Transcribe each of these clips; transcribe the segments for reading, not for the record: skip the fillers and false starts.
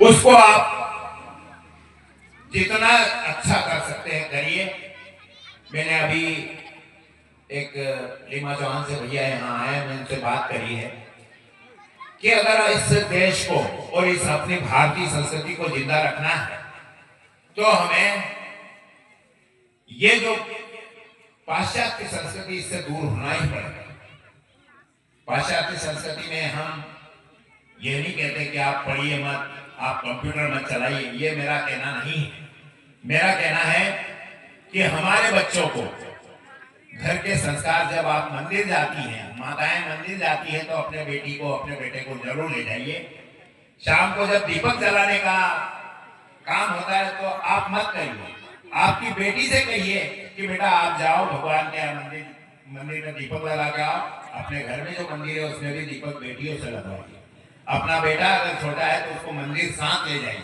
उसको आप जितना अच्छा कर सकते हैं करिए। मैंने अभी एक लीमा चौहान से भैया यहाँ आए, मैंने उनसे बात करी है कि अगर इस देश को और इस अपनी भारतीय संस्कृति को जिंदा रखना है तो हमें ये जो पाश्चात्य संस्कृति इससे दूर होना ही पड़ेगा। पाश्चात्य संस्कृति में हम ये नहीं कहते कि आप पढ़िए मत, आप कंप्यूटर मत चलाइए, ये मेरा कहना नहीं है। मेरा कहना है कि हमारे बच्चों को घर के संस्कार, जब आप मंदिर जाती हैं, माताएं मंदिर जाती हैं, तो अपने बेटी को, अपने बेटे को जरूर ले जाइए। शाम को जब दीपक जलाने का काम होता है तो आप मत करिए, आपकी बेटी से कहिए कि बेटा आप जाओ भगवान के मंदिर में दीपक लगा के आओ। अपने घर में जो मंदिर है उसमें भी दीपक बेटियों से लगवाइए। अपना बेटा अगर छोटा है तो उसको मंदिर साथ ले जाइए।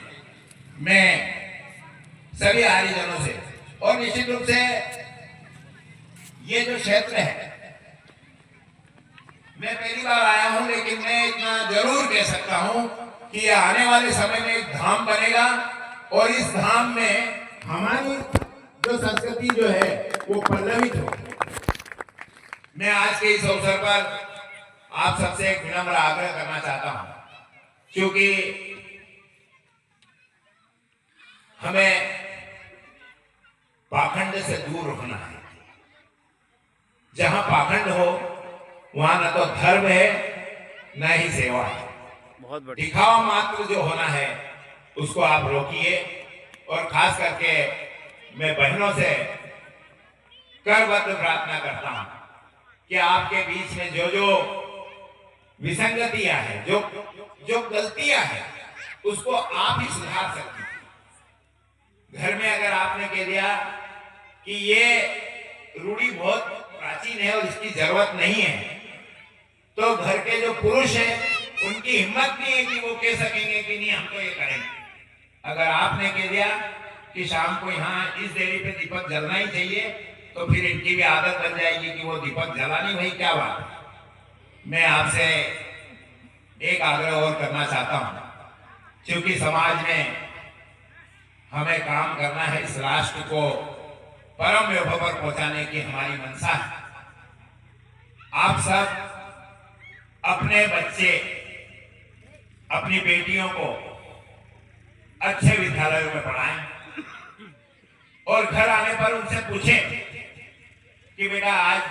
मैं सभी आर्यजनों से, और निश्चित रूप से ये जो क्षेत्र है, मैं पहली बार आया हूं, लेकिन मैं इतना जरूर कह सकता हूं कि आने वाले समय में एक धाम बनेगा और इस धाम में हमारी जो संस्कृति जो है वो पल्लवित हो। मैं आज के इस अवसर पर आप सबसे एक विनम्र आग्रह करना चाहता हूं, क्योंकि हमें पाखंड से दूर रहना है। जहां पाखंड हो वहां न तो धर्म है न ही सेवा है। दिखावा मात्र जो होना है उसको आप रोकिए। और खास करके मैं बहनों से करबद्ध प्रार्थना करता हूं कि आपके बीच में जो जो विसंगतियां हैं, जो गलतियां हैं, उसको आप ही सुधार सकते हैं। घर में अगर आपने कह दिया कि ये रूढ़ी बहुत प्राचीन है और इसकी जरूरत नहीं है, तो घर के जो पुरुष हैं उनकी हिम्मत नहीं है कि वो कह सकेंगे कि नहीं हम तो ये करेंगे। अगर आपने कह दिया कि शाम को यहाँ इस देरी पे दीपक जलना ही चाहिए, तो फिर इनकी भी आदत बन जाएगी कि वो दीपक जलानी, वही क्या बात है। मैं आपसे एक आग्रह और करना चाहता हूं, क्योंकि समाज में हमें काम करना है, इस राष्ट्र को परम वैभव पर पहुंचाने की हमारी मंशा है। आप सब अपने बच्चे, अपनी बेटियों को अच्छे विद्यालयों में पढ़ाएं और घर आने पर उनसे पूछें कि बेटा आज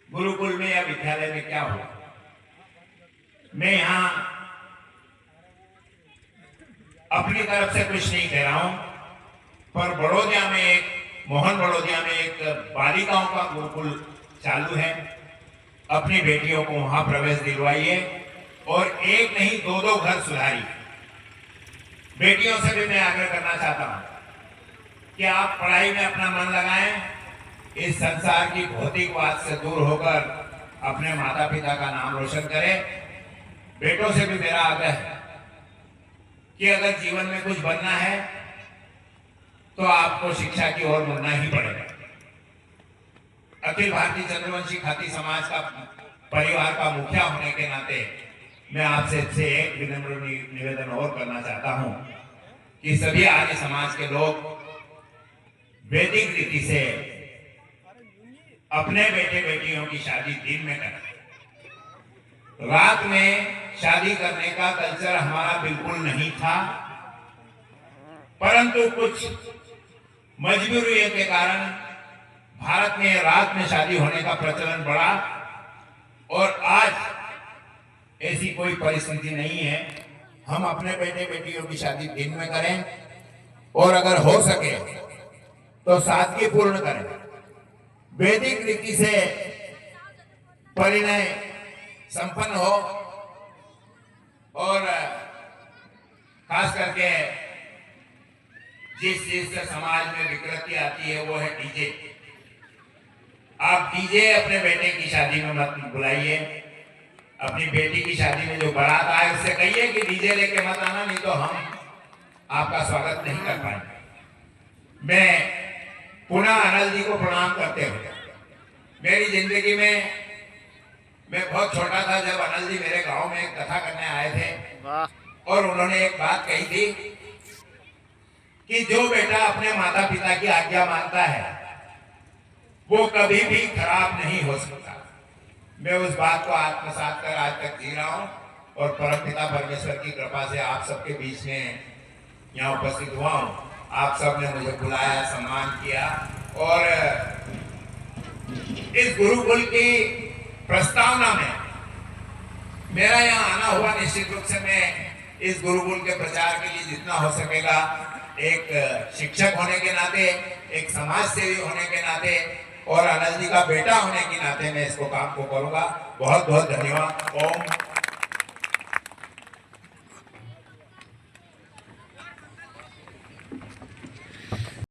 गुरुकुल में या विद्यालय में क्या हुआ। मैं यहां अपनी तरफ से कुछ नहीं कह रहा हूं, पर बड़ौदिया में मोहन बड़ौदिया में एक बालिकाओं का गुरुकुल चालू है। अपनी बेटियों को वहां प्रवेश दिलवाइए और एक नहीं दो दो घर सुधारिए। बेटियों से भी मैं आग्रह करना चाहता हूं कि आप पढ़ाई में अपना मन लगाएं, इस संसार की भौतिकवाद से दूर होकर अपने माता पिता का नाम रोशन करें। बेटों से भी मेरा आग्रह है कि अगर जीवन में कुछ बनना है तो आपको शिक्षा की ओर मुड़ना ही पड़ेगा। अखिल भारतीय चंद्रवंशी खाती समाज का परिवार का मुखिया होने के नाते मैं आपसे एक विनम्र निवेदन और करना चाहता हूं कि सभी आर्य समाज के लोग वैदिक रीति से अपने बेटे बेटियों की शादी दिन में करें। रात में शादी करने का कल्चर हमारा बिल्कुल नहीं था, परंतु कुछ मजबूरियों के कारण भारत में रात में शादी होने का प्रचलन बढ़ा और आज ऐसी कोई परिस्थिति नहीं है। हम अपने बेटे बेटियों की शादी दिन में करें और अगर हो सके तो सादगीपूर्ण करें। वैदिक रीति से परिणय संपन्न हो और खास करके जिस चीज से समाज में विकृति आती है वो है डीजे। आप डीजे अपने बेटे की शादी में मत बुलाइए। अपनी बेटी की शादी में जो बारात आए उससे कहिए कि डीजे लेके मत आना, नहीं तो हम आपका स्वागत नहीं कर पाएंगे। मैं पुनः अनिल जी को प्रणाम करते हुए, मेरी जिंदगी में मैं बहुत छोटा था जब अनिल जी मेरे गांव में एक कथा करने आए थे और उन्होंने एक बात कही थी कि जो बेटा अपने माता पिता की आज्ञा मानता है वो कभी भी खराब नहीं हो सकता। मैं उस बात को आत्मसात कर आज तक जी रहा हूं और परमपिता परमेश्वर की कृपा से आप सबके बीच में यहाँ उपस्थित हुआ हूं। आप सब ने मुझे बुलाया, सम्मान किया और इस गुरुकुल की प्रस्तावना में मेरा यहाँ आना हुआ। निश्चित रूप से मैं इस गुरुकुल के प्रचार के लिए जितना हो सकेगा, एक शिक्षक होने के नाते, एक समाज सेवी होने के नाते और अनंत जी का बेटा होने के नाते मैं इसको काम को करूंगा। बहुत बहुत धन्यवाद। ओम